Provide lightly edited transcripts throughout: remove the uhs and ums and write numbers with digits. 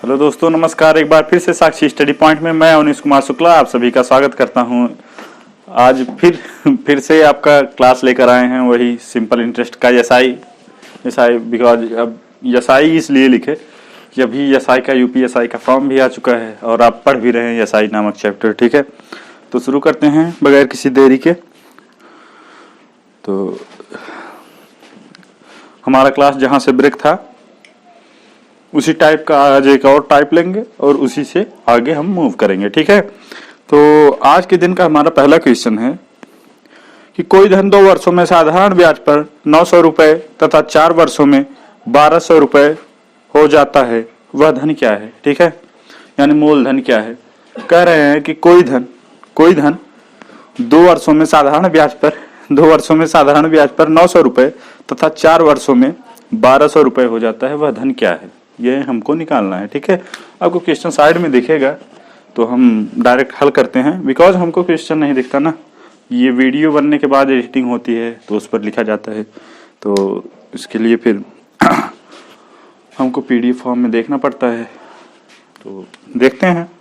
Hello दोस्तों, नमस्कार। एक बार फिर से साक्षी स्टडी पॉइंट में मैं अवनीश कुमार शुक्ला आप सभी का स्वागत करता हूं। आज फिर से आपका क्लास लेकर आए हैं, वही सिंपल इंटरेस्ट का एसआई बिकॉज अब एसआई इसलिए लिखे कि अभी एसआई का यूपीएसआई का फॉर्म भी आ चुका है और आप पढ़ भी रहे हैं एसआई नामक चैप्टर। ठीक है, तो शुरू करते हैं बगैर किसी देरी के। तो हमारा क्लास जहां से ब्रेक था उसी टाइप का आज एक और टाइप लेंगे और उसी से आगे हम मूव करेंगे। ठीक है, तो आज के दिन का हमारा पहला क्वेश्चन है कि कोई धन 2 वर्षों में साधारण ब्याज पर 900 रुपए तथा 4 वर्षों में 1200 रुपए हो जाता है, वह धन क्या है। ठीक है, यानी मूलधन क्या है। कह रहे हैं कि कोई धन 2 वर्षों में साधारण ब्याज पर 900 रुपए तथा 4 वर्षों में 1200 रुपए हो जाता है, वह धन क्या है, ये हमको निकालना है। ठीक है, आपको क्वेश्चन साइड में दिखेगा तो हम डायरेक्ट हल करते हैं, बिकॉज हमको क्वेश्चन नहीं दिखता ना, ये वीडियो बनने के बाद एडिटिंग होती है तो उस पर लिखा जाता है, तो इसके लिए फिर हमको पीडीएफ फॉर्म में देखना पड़ता है। तो देखते हैं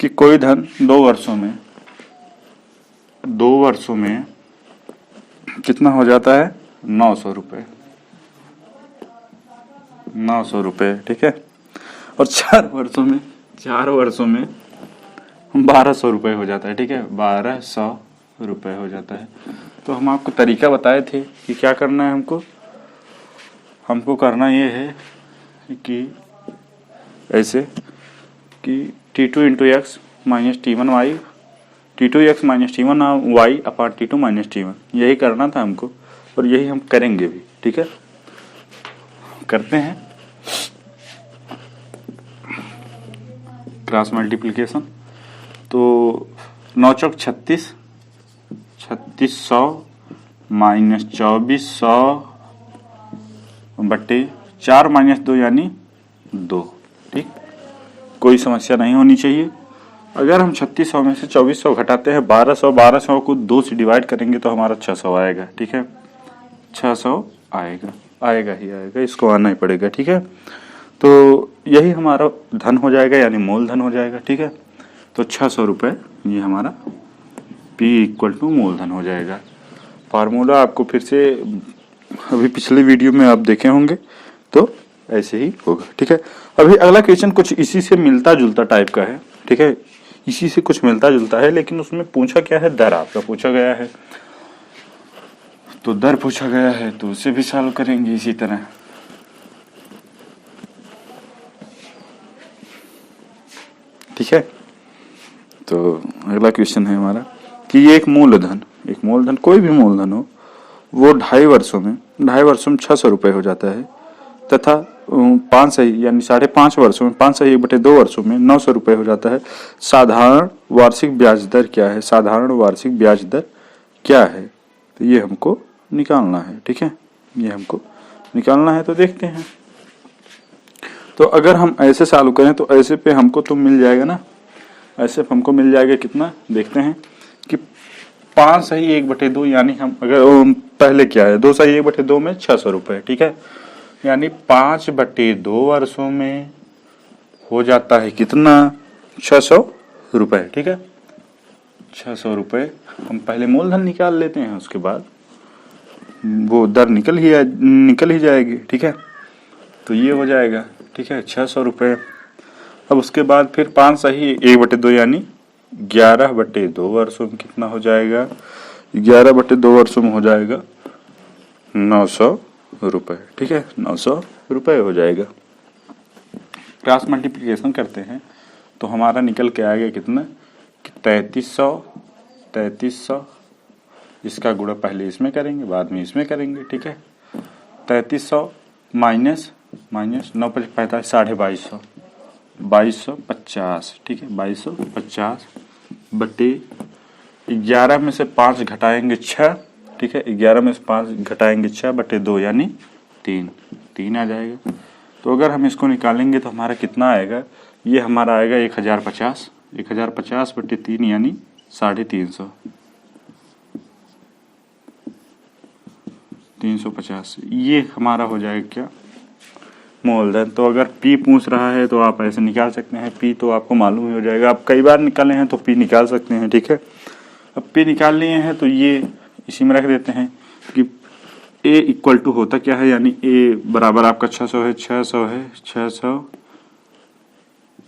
कि कोई धन 2 वर्षों में कितना हो जाता है, 900 रुपए। 900 रुपए, ठीक है, और 4 वर्षों में 1200 रुपए हो जाता है। ठीक है, 1200 रुपए हो जाता है। तो हम आपको तरीका बताए थे कि क्या करना है। हमको करना ये है कि ऐसे कि T2 into x minus T1 T2x minus T1y apart T2 minus T1, यही करना था हमको और यही हम करेंगे भी। ठीक है, करते हैं क्रॉस मल्टीप्लिकेशन। तो 9 चौक 3600 माइनस 2400 बट्टे 4 माइनस 2 यानी 2। ठीक, कोई समस्या नहीं होनी चाहिए। अगर हम 3600 में से 2400 घटाते हैं 1200 को 2 से डिवाइड करेंगे तो हमारा 600 आएगा। ठीक है, 600 आएगा, इसको आना ही पड़ेगा। ठीक है, तो यही हमारा धन हो जाएगा, यानी मूलधन हो जाएगा। ठीक है, तो 600 रुपये ये हमारा P इक्वल टू मूलधन हो जाएगा। फार्मूला आपको फिर से अभी पिछले वीडियो में आप देखे होंगे, तो ऐसे ही होगा। ठीक है, अभी अगला क्वेश्चन कुछ इसी से मिलता जुलता टाइप का है। ठीक है, इसी से कुछ मिलता जुलता है, लेकिन उसमें पूछा क्या है, दर आपका पूछा गया है। तो दर पूछा गया है तो उसे भी सॉल्व करेंगे इसी तरह। ठीक है, तो अगला क्वेश्चन है हमारा कि ये एक मूलधन कोई भी मूलधन हो, वो 2.5 वर्षों में 600 रुपए हो जाता है तथा 5 सही यानी 5.5 वर्षों में 5 सही 1/2 वर्षों में 900 रुपए हो जाता है। साधारण वार्षिक ब्याज दर क्या है, तो ये हमको निकालना है। ठीक है, ये हमको निकालना है, तो देखते हैं। तो अगर हम ऐसे सॉल्व करें तो ऐसे पे हमको तो मिल जाएगा ना, ऐसे हमको मिल जाएगा कितना, देखते हैं कि 5 सही 1/2 यानी हम अगर पहले क्या है 2 सही 1/2 में 600 रुपए। ठीक है, यानी 5/2 वर्षों में हो जाता है कितना, 600 रुपए। ठीक है, 600 रुपए हम पहले मूलधन निकाल लेते हैं, उसके बाद वो दर निकल ही जाएगी। ठीक है, तो ये हो जाएगा। ठीक है, 600 रुपये। अब उसके बाद फिर 5 सही 1/2 यानी 11/2 वर्षों में कितना हो जाएगा, 11/2 वर्षों में हो जाएगा 900 रुपये। ठीक है, 900 रुपये हो जाएगा। क्रॉस मल्टीप्लिकेशन करते हैं तो हमारा निकल के आएगा कितना कि 3300 इसका गुणा पहले इसमें करेंगे बाद में इसमें करेंगे। ठीक है, 3300 माइनस 9 × 45 2250 2250। ठीक है, 2250 बटे 11 में से 5 घटाएंगे 6। ठीक है, 11 में से 5 घटाएंगे 6/2 यानी 3 आ जाएगा। तो अगर हम इसको निकालेंगे तो हमारा कितना आएगा, ये हमारा आएगा 1050 बटे 3 यानी 350। 350 ये हमारा हो जाएगा क्या, मूलधन। तो अगर पी पूछ रहा है तो आप ऐसे निकाल सकते हैं, पी तो आपको मालूम ही हो जाएगा, आप कई बार निकाले हैं तो पी निकाल सकते हैं, ठीक है। अब पी निकाल लिए हैं तो ये इसी में रख देते हैं कि ए इक्वल टू होता क्या है, यानी ए बराबर आपका 600 है, 600 है, 600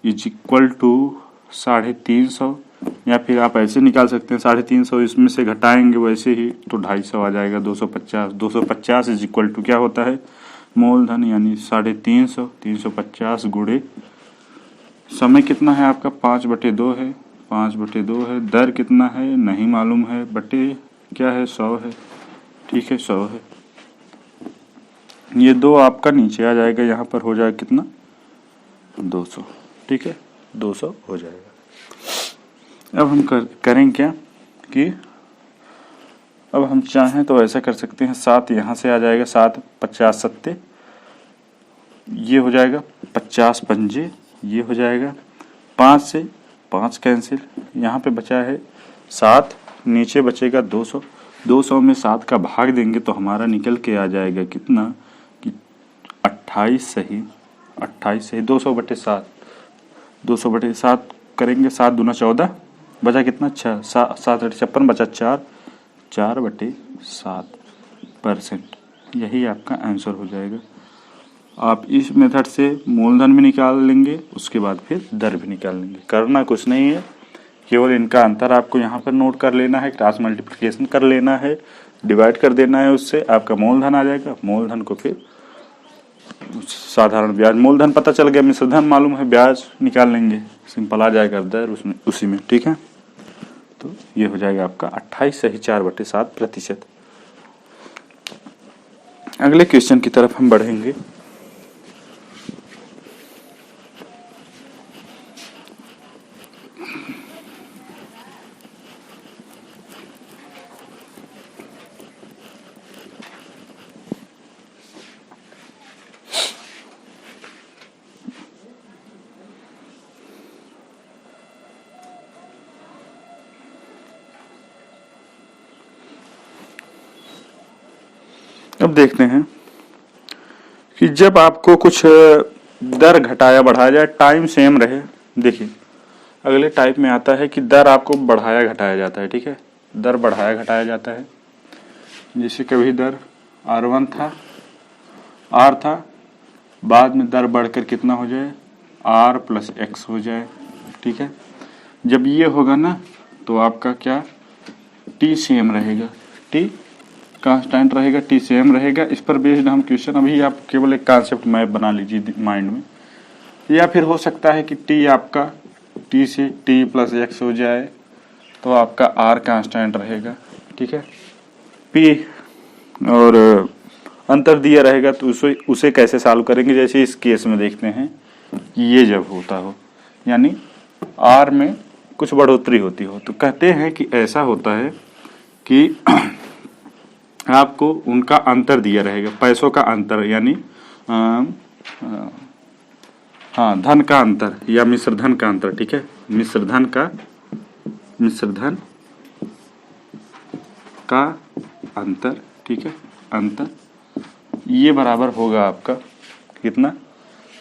इज इक्वल टू 350, या फिर आप ऐसे निकाल सकते हैं 350 इसमें से घटाएंगे वैसे ही तो 250 आ जाएगा, 250। 250 इज इक्वल टू क्या होता है, मूलधन यानी 350, 350 गुणे समय कितना है आपका 5/2 है, 5/2 है, दर कितना है नहीं मालूम है, बटे क्या है 100 है, ठीक है 100 है। ये 2 आपका नीचे आ जाएगा, यहाँ पर हो जाएगा कितना 200, ठीक है 200 हो जाएगा। अब हम करें क्या कि अब हम चाहें तो ऐसा कर सकते हैं, 7 यहाँ से आ जाएगा, 7 50 सत्ते, ये हो जाएगा 50 पंजे, ये हो जाएगा 5 से 5 कैंसिल, यहाँ पे बचा है 7, नीचे बचेगा 200, 200 में 7 का भाग देंगे तो हमारा निकल के आ जाएगा कितना कि 28 सही 200/7, 200/7 करेंगे, 7 दूना 14, बचा कितना 6, 7/56 बचा 4/7%। यही आपका आंसर हो जाएगा। आप इस मेथड से मूलधन भी निकाल लेंगे, उसके बाद फिर दर भी निकाल लेंगे। करना कुछ नहीं है, केवल इनका अंतर आपको यहाँ पर नोट कर लेना है, क्रॉस मल्टीप्लिकेशन कर लेना है, डिवाइड कर देना है, उससे आपका मूलधन आ जाएगा। मूलधन को फिर साधारण ब्याज, मूलधन पता चल गया, मिश्रधन मालूम है, ब्याज निकाल लेंगे, सिंपल आ जाएगा दर उसमें उसी में, ठीक है। तो ये हो जाएगा आपका 28 सही 4/7%। अगले क्वेश्चन की तरफ हम बढ़ेंगे। अब देखते हैं कि जब आपको कुछ दर घटाया बढ़ाया जाए, टाइम सेम रहे। देखिए अगले टाइप में आता है कि दर आपको बढ़ाया घटाया जाता है, ठीक है, दर बढ़ाया घटाया जाता है। जैसे कभी दर R1 था, R था, बाद में दर बढ़कर कितना हो जाए R + X हो जाए, ठीक है। जब ये होगा ना तो आपका क्या T सेम रहेगा, T कांस्टेंट रहेगा, T सेम रहेगा। इस पर बेस्ड हम क्वेश्चन, अभी आप केवल एक कॉन्सेप्ट मैप बना लीजिए माइंड में। या फिर हो सकता है कि T आपका T से T + X हो जाए तो आपका R कांस्टेंट रहेगा, ठीक है। P और अंतर दिया रहेगा तो उसे कैसे सॉल्व करेंगे, जैसे इस केस में देखते हैं कि ये जब होता हो यानी R में कुछ बढ़ोतरी होती हो, तो कहते हैं कि ऐसा होता है कि आपको उनका अंतर दिया रहेगा, पैसों का अंतर यानी धन का अंतर या मिश्रधन का अंतर, ठीक है, मिश्रधन का अंतर, ठीक है, अंतर ये बराबर होगा आपका कितना,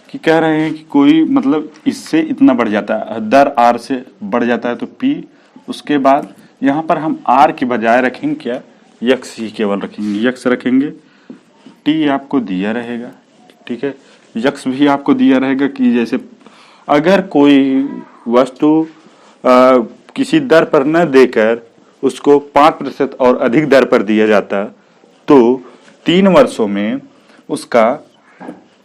कि कह रहे हैं कि कोई मतलब इससे इतना बढ़ जाता है, दर R से बढ़ जाता है तो P, उसके बाद यहाँ पर हम R की बजाय रखेंगे क्या यक्स ही केवल रखेंगे, यक्स रखेंगे, T आपको दिया रहेगा, ठीक है, यक्स भी आपको दिया रहेगा कि जैसे अगर कोई वस्तु किसी दर पर न देकर उसको 5% और अधिक दर पर दिया जाता तो 3 वर्षों में उसका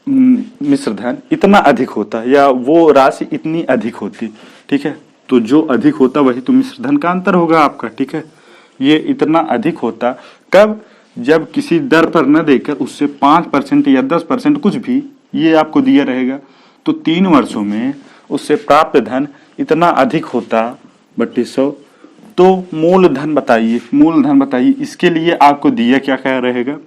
मिश्रधन इतना अधिक होता या वो राशि इतनी अधिक होती, ठीक है। तो जो अधिक होता वही तो मिश्रधन का अंतर होगा आपका, ठीक है। ये इतना अधिक होता कब, जब किसी दर पर न देकर उससे 5% या 10% कुछ भी ये आपको दिया रहेगा तो 3 वर्षों में उससे प्राप्त धन इतना अधिक होता बट्टे 100। तो मूलधन बताइए, इसके लिए आपको दिया क्या रहेगा,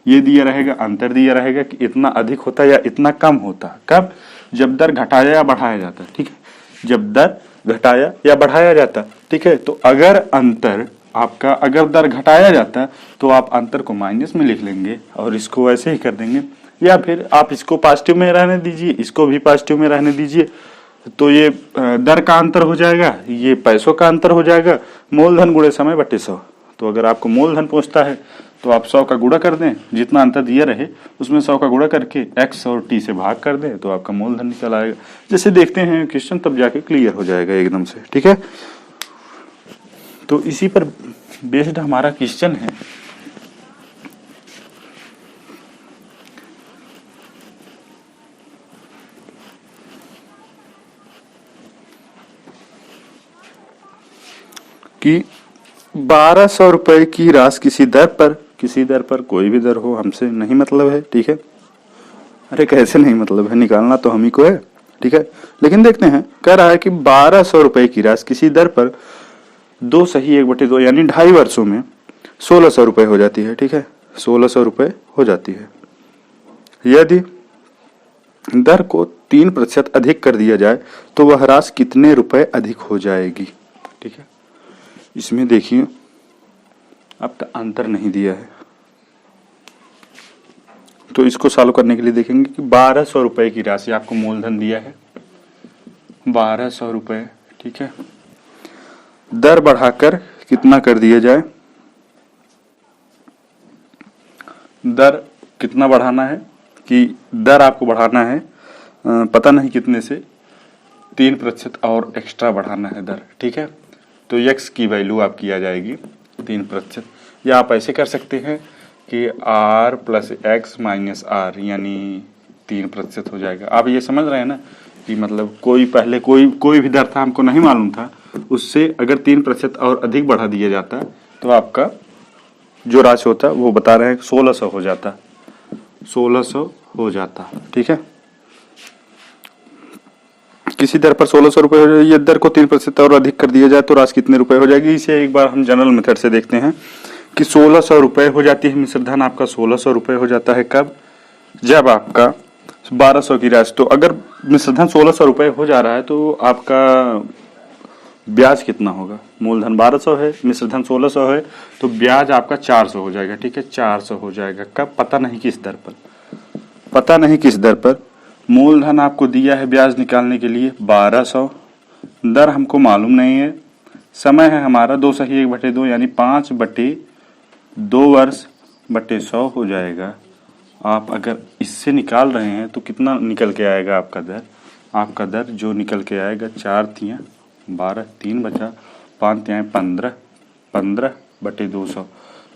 ये दिया रहेगा, अंतर दिया रहेगा कि इतना अधिक होता या इतना कम होता, कब, जब दर घटाया या बढ़ाया जाता, ठीक है, जब दर घटाया या बढ़ाया जाता, ठीक है। तो अगर दर घटाया जाता तो आप अंतर को माइनस में लिख लेंगे और इसको वैसे ही कर देंगे, या फिर आप इसको पॉजिटिव में रहने दीजिए, इसको भी पॉजिटिव में रहने दीजिए, तो ये दर का अंतर हो जाएगा, ये पैसों का अंतर हो जाएगा, मूलधन गुणे समय बटे 100। तो अगर आपको मूलधन पूछता है तो आप 100 का गुणा कर दें, जितना अंतर दिया रहे उसमें 100 का गुणा करके x और t से भाग कर दें तो आपका मूलधन निकल आएगा। जैसे देखते हैं क्वेश्चन तब जाके क्लियर हो जाएगा एकदम से, ठीक है। तो इसी पर बेस्ड हमारा क्वेश्चन है। कि 1200 रुपए की राशि किसी दर पर कोई भी दर हो, हमसे नहीं मतलब है, ठीक है। अरे कैसे नहीं मतलब है, निकालना तो हम ही को है, ठीक है। लेकिन देखते हैं, कह रहा है कि 1200 रुपए की राशि किसी दर पर 2 सही 1/2 यानी 2.5 वर्षों में 1600 रुपए हो जाती है, ठीक है। 1600 रुपए हो जाती है। यदि दर को 3% अधिक कर दिया जाए तो वह राशि कितने रुपए अधिक हो जाएगी, ठीक है। इसमें देखिए आपका अंतर नहीं दिया है, तो इसको सॉल्व करने के लिए देखेंगे कि 1200 रुपए की राशि आपको मूलधन दिया है, 1200 रुपए, ठीक है। दर बढ़ाकर कितना कर दिया जाए, दर कितना बढ़ाना है कि दर आपको बढ़ाना है, पता नहीं कितने से 3% और एक्स्ट्रा बढ़ाना है दर, ठीक है। तो x की वैल्यू आपकी आ जाएगी 3%, या आप ऐसे कर सकते हैं कि r plus x minus r यानी 3% हो जाएगा। आप ये समझ रहे हैं ना कि मतलब पहले कोई भी दर था, हमको नहीं मालूम था, उससे अगर 3% और अधिक बढ़ा दिया जाता तो आपका जो राशि होता वो बता रहे हैं 1600 हो जाता, 1600 हो जाता, ठीक है। किसी दर पर 1600 रुपए हो जाए, ये दर को 3% और अधिक कर दिया जाए तो राशि कितने रुपए हो जाएगी। इसे एक बार हम जनरल मेथड से देखते हैं कि 1600 रुपए हो जाती है मिश्रधन आपका 1600 रुपए हो जाता है कब, जब आपका 1200 की राशि, तो अगर मिश्रधन 1600 रुपए हो जा रहा है तो आपका ब्याज कितना होगा, मूलधन 1200 है, मिश्रधन 1600 है, तो ब्याज आपका 400 हो जाएगा, ठीक है। 400 हो जाएगा कब, पता नहीं किस दर पर, पता नहीं किस दर पर। मूलधन आपको दिया है ब्याज निकालने के लिए 1200, दर हमको मालूम नहीं है, समय है हमारा 2 सही 1/2 यानी 5/2 वर्ष बटे 100 हो जाएगा। आप अगर इससे निकाल रहे हैं तो कितना निकल के आएगा आपका दर, आपका दर जो निकल के आएगा 4 तियां 12, 3 बचा 5 तियां 15, 15/200,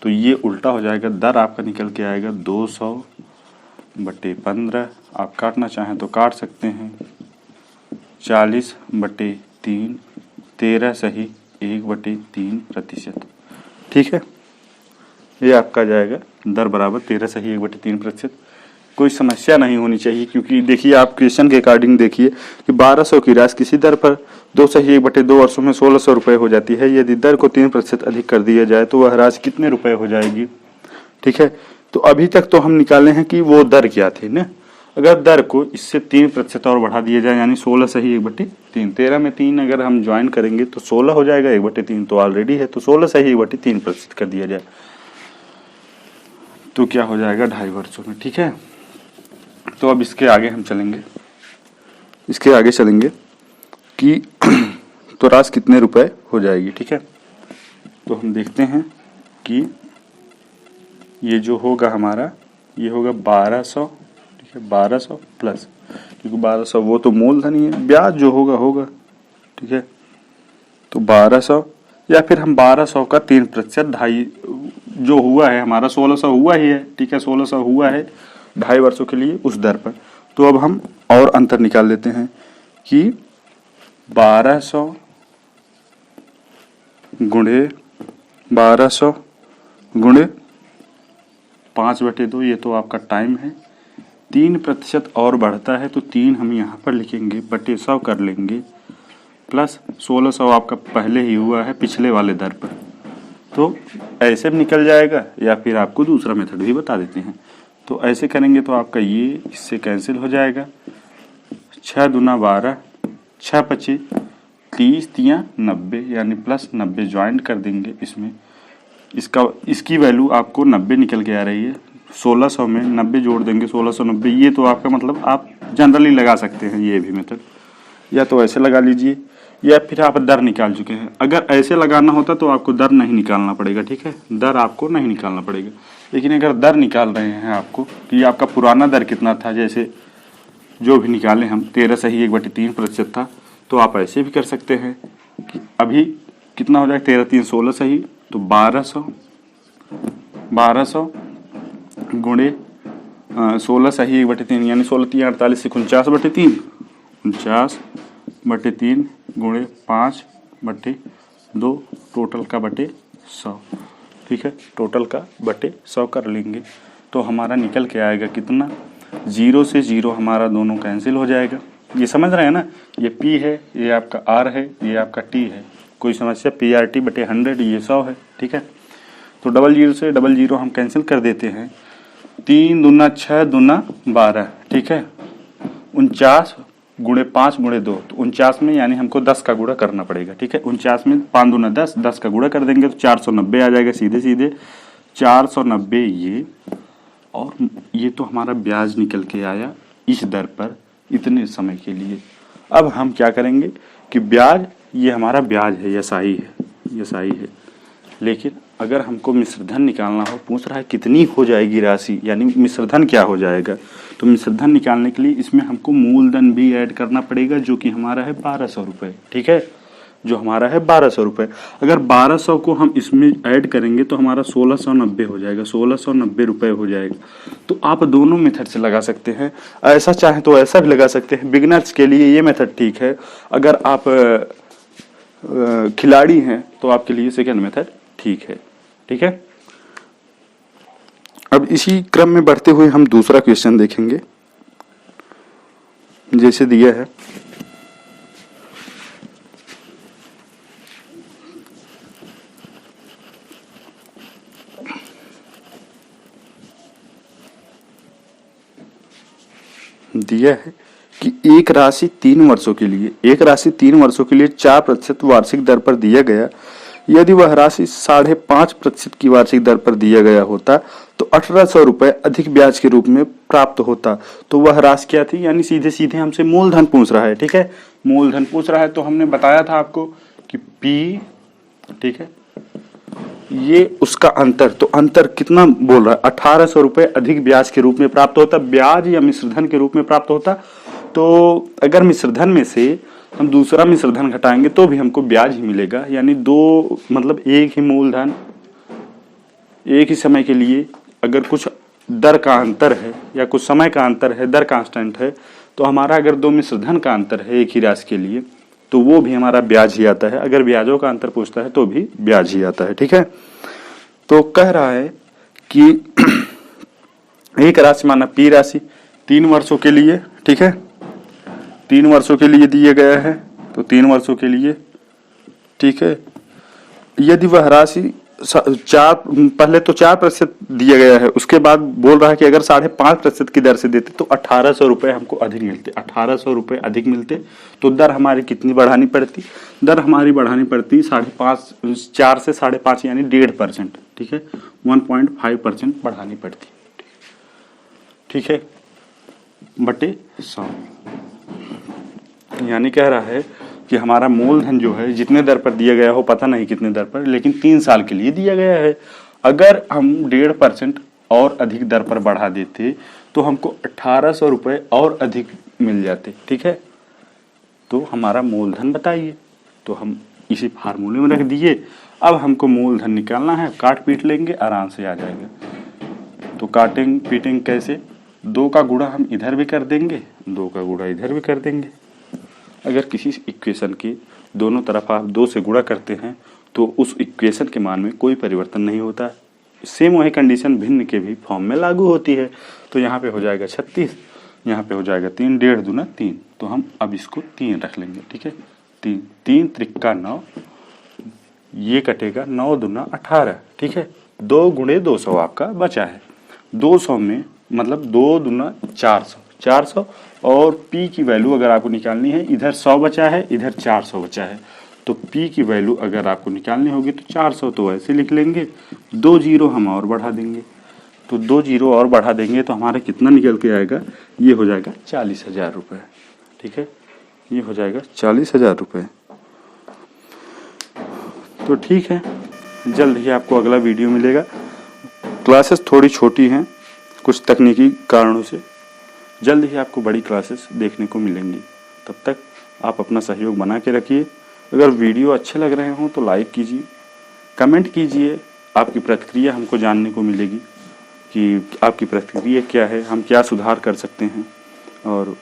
तो ये उल्टा हो जाएगा, दर आपका निकल के आएगा 200/15। आप काटना चाहें तो काट सकते हैं, 40/3, 13 सही 1/3%, ठीक है। ये आपका जाएगा दर बराबर 13 सही 1/3%। कोई समस्या नहीं होनी चाहिए, क्योंकि देखिए आप क्वेश्चन के अकॉर्डिंग देखिए कि 1200 की राशि किसी दर पर 2 सही 1/2 वर्षों में 1600 रुपए हो जाती है। यदि दर को 3% अधिक कर दिया जाए तो वह राशि कितने रुपए हो जाएगी, ठीक है। तो अभी तक तो हम निकाले हैं कि वो दर क्या थी ना, अगर दर को इससे 3% और बढ़ा दिया जाए यानी 16 सही 1/3, 13 में 3 अगर हम ज्वाइन करेंगे तो 16 हो जाएगा, 1/3 तो ऑलरेडी है, तो 16 सही 1/3% कर दिया जाए तो क्या हो जाएगा 2.5 वर्षों में, ठीक है। तो अब इसके आगे हम चलेंगे, इसके आगे चलेंगे कि तो राशि कितने रुपए हो जाएगी, ठीक है। तो हम देखते हैं कि ये जो होगा हमारा, ये होगा 1200, ठीक है, 1200 प्लस, क्योंकि 1200 वो तो मूलधन ही है, ब्याज जो होगा होगा, ठीक है। तो 1200 या फिर हम 1200 का 3%, 2.5 जो हुआ है हमारा 1600 हुआ ही है, ठीक है, 1600 हुआ है 2.5 वर्षों के लिए उस दर पर। तो अब हम और अंतर निकाल लेते हैं कि 1200 गुणे 1200 गुणे 5/2, ये तो आपका टाइम है, 3% और बढ़ता है तो 3 हम यहाँ पर लिखेंगे, बटे 100 कर लेंगे, प्लस 1600 आपका पहले ही हुआ है पिछले वाले दर पर, तो ऐसे भी निकल जाएगा, या फिर आपको दूसरा मेथड भी बता देते हैं। तो ऐसे करेंगे तो आपका ये इससे कैंसिल हो जाएगा, 6 दूना 12, 6 25 30 तियां 90 यानी प्लस 90 ज्वाइंट कर देंगे इसमें, इसकी वैल्यू आपको 90 निकल के आ रही है, 1600 में 90 जोड़ देंगे, 1690। ये तो आपका मतलब आप जनरली लगा सकते हैं ये भी मेथड, या तो ऐसे लगा लीजिए या फिर आप दर निकाल चुके हैं। अगर ऐसे लगाना होता तो आपको दर नहीं निकालना पड़ेगा, ठीक है, दर आपको नहीं निकालना पड़ेगा। लेकिन अगर दर निकाल रहे हैं आपको कि आपका पुराना दर कितना था, जैसे जो भी निकाले हम 13 सही 1/3% था, तो आप ऐसे भी कर सकते हैं कि अभी कितना हो जाएगा, 13 3 16 सही, तो 1200 गुणे 16 सही 1/3 यानी 16 3 48 49/3, 49/3 गुणे 5/2 टोटल का बटे 100, ठीक है, टोटल का बटे 100 कर लेंगे तो हमारा निकल के आएगा कितना, 0 से 0 हमारा दोनों कैंसिल हो जाएगा। ये समझ रहे हैं ना, ये P है, ये आपका R है, ये आपका T है, कोई समस्या, PRT/100 ये 100 है, ठीक है। तो 00 से 00 हम कैंसिल कर देते हैं, 3 दूना 6 दूना 12, ठीक है, 49 गुणे 5 गुणे 2, तो 49 में यानी हमको 10 का गुणा करना पड़ेगा, ठीक है। 49 में 5 दूना 10, 10 का गुणा कर देंगे तो 490 आ जाएगा सीधे सीधे, 490 ये, और ये तो हमारा ब्याज निकल के आया इस दर पर इतने समय के लिए। अब हम क्या करेंगे कि ब्याज, ये हमारा ब्याज है, ये SI है, ये SI है। लेकिन अगर हमको मिश्रधन निकालना हो, पूछ रहा है कितनी हो जाएगी राशि, यानी मिश्रधन क्या हो जाएगा, तो मिश्रधन निकालने के लिए इसमें हमको मूलधन भी ऐड करना पड़ेगा, जो कि हमारा है 1200 रुपये, ठीक है, जो हमारा है 1200 रुपये। अगर 1200 को हम इसमें ऐड करेंगे तो हमारा 1690 हो जाएगा, 1690 रुपये हो जाएगा। तो आप दोनों मेथड से लगा सकते हैं, ऐसा चाहे तो ऐसा भी लगा सकते हैं। बिगिनर्स के लिए ये मेथड ठीक है, अगर आप खिलाड़ी हैं तो आपके लिए सेकेंड मेथड ठीक है, ठीक है। अब इसी क्रम में बढ़ते हुए हम दूसरा क्वेश्चन देखेंगे, जैसे दिया है, दिया है कि एक राशि 3 वर्षों के लिए 4% वार्षिक दर पर दिया गया, यदि वह राशि 5.5% की वार्षिक दर पर दिया गया होता तो 1800 रुपये अधिक ब्याज के रूप में प्राप्त होता। तो वह राशि क्या थी, यानी सीधे सीधे हमसे मूलधन पूछ रहा है, ठीक है, मूलधन पूछ रहा है। तो हमने बताया था आपको कि P, ठीक है, ये उसका अंतर, तो अंतर कितना बोल रहा है, 1800 रुपये अधिक ब्याज के रूप में प्राप्त होता, ब्याज या मिश्रधन के रूप में प्राप्त होता। तो अगर मिश्रधन में से हम दूसरा मिश्रधन घटाएंगे तो भी हमको ब्याज ही मिलेगा, यानी दो, मतलब एक ही मूलधन एक ही समय के लिए अगर कुछ दर का अंतर है या कुछ समय का अंतर है, दर कांस्टेंट है, तो हमारा अगर दो मिश्रधन का अंतर है एक ही राशि के लिए तो वो भी हमारा ब्याज ही आता है। अगर ब्याजों का अंतर पूछता है तो भी ब्याज ही आता है, ठीक है। तो कह रहा है कि एक राशि माना P राशि 3 वर्षों के लिए, ठीक है, 3 वर्षों के लिए दिया गया है, तो 3 वर्षों के लिए, ठीक है। यदि वह राशि पहले तो 4% दिया गया है, उसके बाद बोल रहा है कि अगर 5.5% की दर से देते तो 1800 रुपये हमको अधिक मिलते, 1800 रुपये अधिक मिलते। तो दर हमारी कितनी बढ़ानी पड़ती, दर हमारी बढ़ानी पड़ती 4 से 5.5 यानी 1.5%, ठीक है, 1.5% बढ़ानी पड़ती, ठीक है, बटे 100। यानी कह रहा है कि हमारा मूलधन जो है जितने दर पर दिया गया हो, पता नहीं कितने दर पर, लेकिन 3 साल के लिए दिया गया है। अगर हम 1.5% और अधिक दर पर बढ़ा देते तो हमको 1800 रुपये और अधिक मिल जाते, ठीक है। तो हमारा मूलधन बताइए, तो हम इसी फार्मूले में रख दिए। अब हमको मूलधन निकालना है, काट पीट लेंगे, आराम से आ जाएगा। तो काटेंगे पीटेंगे कैसे, 2 का गुणा हम इधर भी कर देंगे, 2 का गुणा इधर भी कर देंगे। अगर किसी इक्वेशन की दोनों तरफ आप 2 से गुणा करते हैं तो उस इक्वेशन के मान में कोई परिवर्तन नहीं होता। सेम वही कंडीशन भिन्न के भी फॉर्म में लागू होती है। तो यहाँ पे हो जाएगा 36, यहाँ पे हो जाएगा 3, 1.5 दूना 3, तो हम अब इसको 3 रख लेंगे, ठीक है। 3 त्रिक्का 9, ये कटेगा 9 दूना 18, ठीक है। 2 गुणे 200 आपका बचा है, 200 में मतलब 2 दूना 400, 400 और P की वैल्यू अगर आपको निकालनी है, इधर 100 बचा है, इधर 400 बचा है, तो P की वैल्यू अगर आपको निकालनी होगी तो 400 तो ऐसे लिख लेंगे, 2 जीरो हम और बढ़ा देंगे, तो 2 जीरो और बढ़ा देंगे तो हमारा कितना निकल के आएगा, ये हो जाएगा 40,000 रुपये। ठीक है, ये हो जाएगा 40,000 रुपये। तो ठीक है, जल्द ही आपको अगला वीडियो मिलेगा। क्लासेस थोड़ी छोटी हैं कुछ तकनीकी कारणों से, जल्द ही आपको बड़ी क्लासेस देखने को मिलेंगी। तब तक आप अपना सहयोग बना के रखिए। अगर वीडियो अच्छे लग रहे हों तो लाइक कीजिए, कमेंट कीजिए, आपकी प्रतिक्रिया हमको जानने को मिलेगी कि आपकी प्रतिक्रिया क्या है, हम क्या सुधार कर सकते हैं। और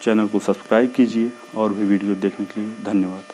चैनल को सब्सक्राइब कीजिए और भी वीडियो देखने के लिए धन्यवाद।